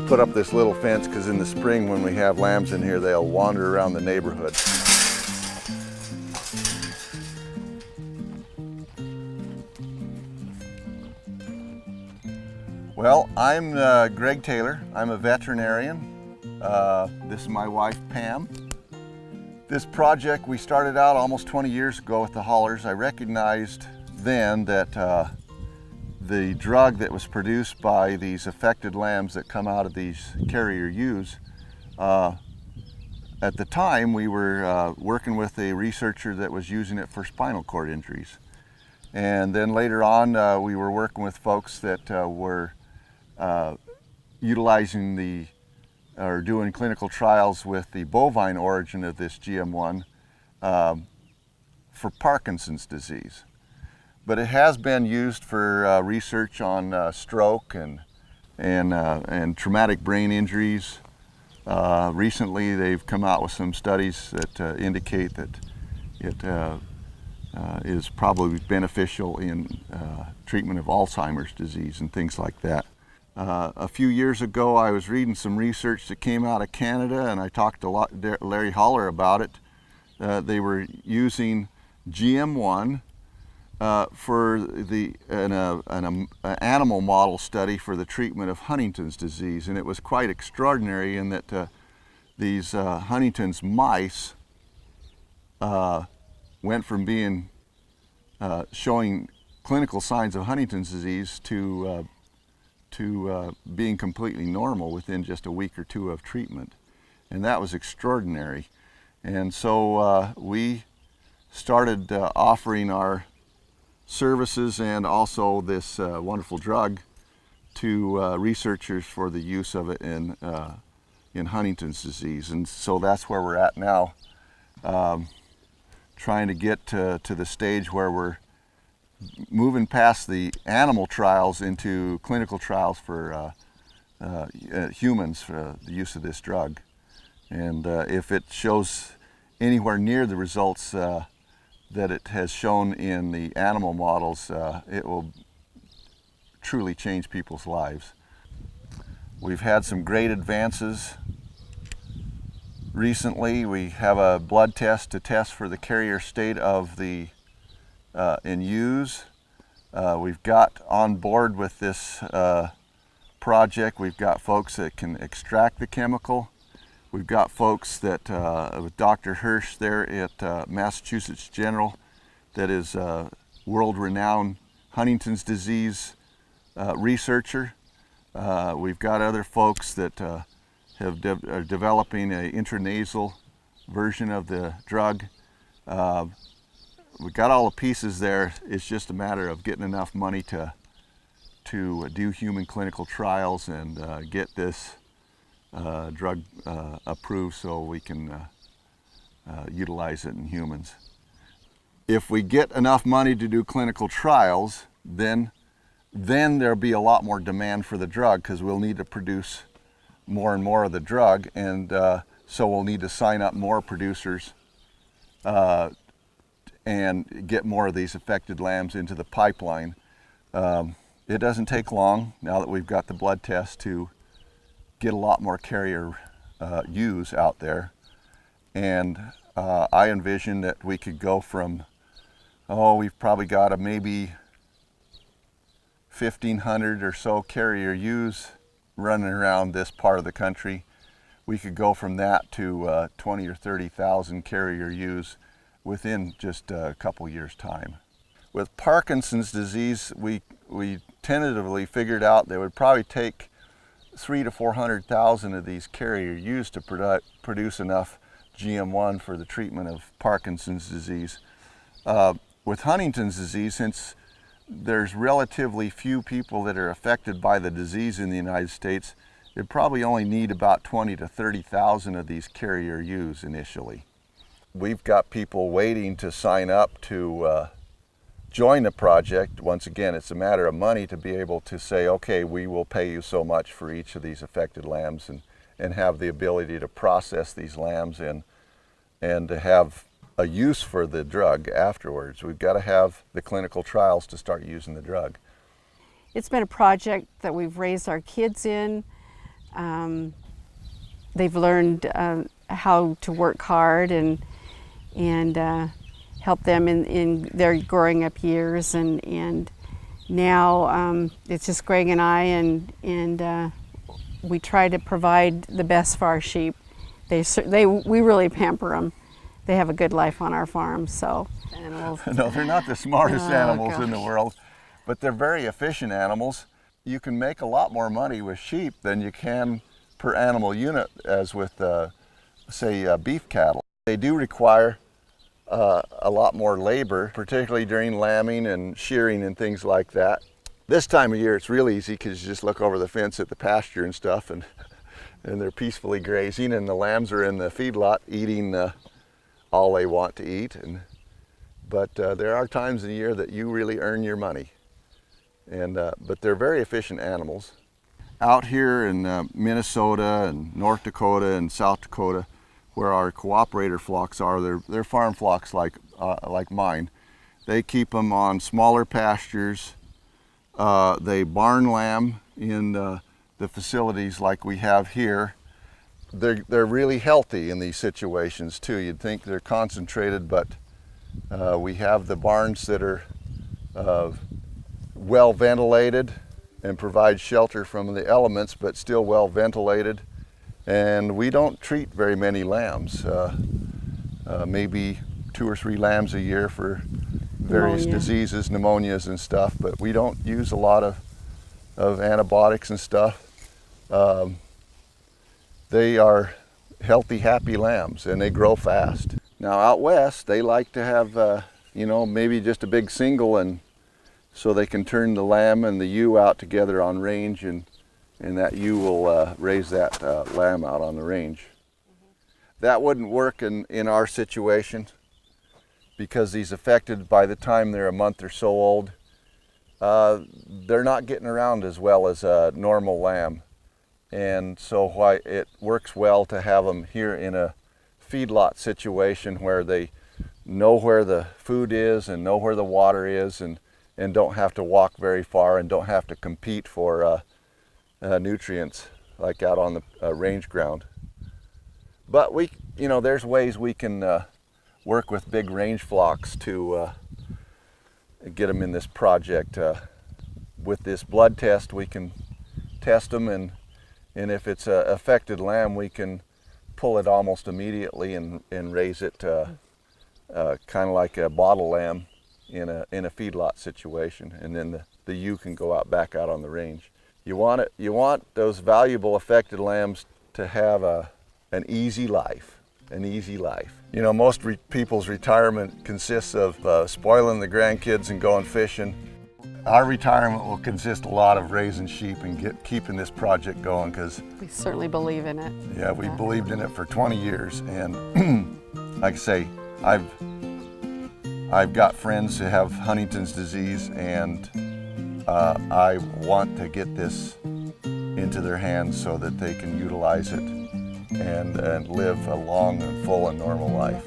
put up this little fence because in the spring when we have lambs in here, they'll wander around the neighborhood. Well, I'm Greg Taylor. I'm a veterinarian. This is my wife, Pam. This project we started out almost 20 years ago with the haulers. I recognized then that the drug that was produced by these affected lambs that come out of these carrier ewes, at the time we were working with a researcher that was using it for spinal cord injuries. And then later on we were working with folks that were utilizing or doing clinical trials with the bovine origin of this GM1 for Parkinson's disease. But it has been used for research on stroke and traumatic brain injuries. Recently they've come out with some studies that indicate that it is probably beneficial in treatment of Alzheimer's disease and things like that. A few years ago I was reading some research that came out of Canada, and I talked to Larry Haller about it. They were using GM1 for an animal model study for the treatment of Huntington's disease, and it was quite extraordinary in that these Huntington's mice went from being showing clinical signs of Huntington's disease to being completely normal within just a week or two of treatment. And that was extraordinary. And so we started offering our services and also this wonderful drug to researchers for the use of it in Huntington's disease. And so that's where we're at now, trying to get to the stage where we're moving past the animal trials into clinical trials for humans for the use of this drug. And if it shows anywhere near the results that it has shown in the animal models, it will truly change people's lives. We've had some great advances recently. We have a blood test to test for the carrier state of the in ewes. We've got on board with this project, we've got folks that can extract the chemical. We've got folks that, with Dr. Hirsch there at Massachusetts General, that is a world-renowned Huntington's disease researcher. We've got other folks that are developing an intranasal version of the drug. We've got all the pieces there. It's just a matter of getting enough money to do human clinical trials and get this drug approved so we can utilize it in humans. If we get enough money to do clinical trials, then there'll be a lot more demand for the drug, because we'll need to produce more and more of the drug, and so we'll need to sign up more producers and get more of these affected lambs into the pipeline. It doesn't take long, now that we've got the blood test, to get a lot more carrier ewes out there. And I envision that we could go from, we've probably got maybe 1,500 or so carrier ewes running around this part of the country. We could go from that to 20 or 30,000 carrier ewes within just a couple years' time. With Parkinson's disease, we tentatively figured out that it would probably take 300,000 to 400,000 of these carrier ewes to produce enough GM1 for the treatment of Parkinson's disease. With Huntington's disease, since there's relatively few people that are affected by the disease in the United States, it'd probably only need about 20,000 to 30,000 of these carrier ewes initially. We've got people waiting to sign up to join the project. Once again, it's a matter of money to be able to say, okay, we will pay you so much for each of these affected lambs, and have the ability to process these lambs and to have a use for the drug afterwards. We've got to have the clinical trials to start using the drug. It's been a project that we've raised our kids in. They've learned how to work hard and help them in their growing up years, and now it's just Greg and I, and we try to provide the best for our sheep. We really pamper them. They have a good life on our farm. So animals. No, they're not the smartest animals in the gosh. world, but they're very efficient animals. You can make a lot more money with sheep than you can per animal unit as with, say, beef cattle. They do require a lot more labor, particularly during lambing and shearing and things like that. This time of year it's real easy because you just look over the fence at the pasture and stuff, and they're peacefully grazing, and the lambs are in the feedlot eating all they want to eat. But there are times in the year that you really earn your money, but they're very efficient animals. Out here in Minnesota and North Dakota and South Dakota, where our cooperator flocks are, they're farm flocks like mine. They keep them on smaller pastures. They barn lamb in the facilities like we have here. They're really healthy in these situations too. You'd think they're concentrated, but we have the barns that are well ventilated and provide shelter from the elements, but still well ventilated. And we don't treat very many lambs, maybe 2 or 3 lambs a year for various diseases, pneumonias and stuff, but we don't use a lot of antibiotics and stuff. They are healthy, happy lambs, and they grow fast. Now out west, they like to have, maybe just a big single, and so they can turn the lamb and the ewe out together on range, and that ewe will raise that lamb out on the range. That wouldn't work in our situation, because these affected, by the time they're a month or so old, they're not getting around as well as a normal lamb. And so why it works well to have them here in a feedlot situation where they know where the food is and know where the water is, and don't have to walk very far and don't have to compete for nutrients like out on the range ground. But there's ways we can work with big range flocks to get them in this project. With this blood test, we can test them, and if it's an affected lamb, we can pull it almost immediately and raise it kind of like a bottle lamb in a feedlot situation, and then the ewe can go back out on the range. You want those valuable affected lambs to have an easy life. An easy life. Most people's retirement consists of spoiling the grandkids and going fishing. Our retirement will consist a lot of raising sheep and keeping this project going, because we certainly believe in it. Yeah, we believed in it for 20 years, and like I say, I've got friends who have Huntington's disease, and I want to get this into their hands so that they can utilize it and live a long and full and normal life.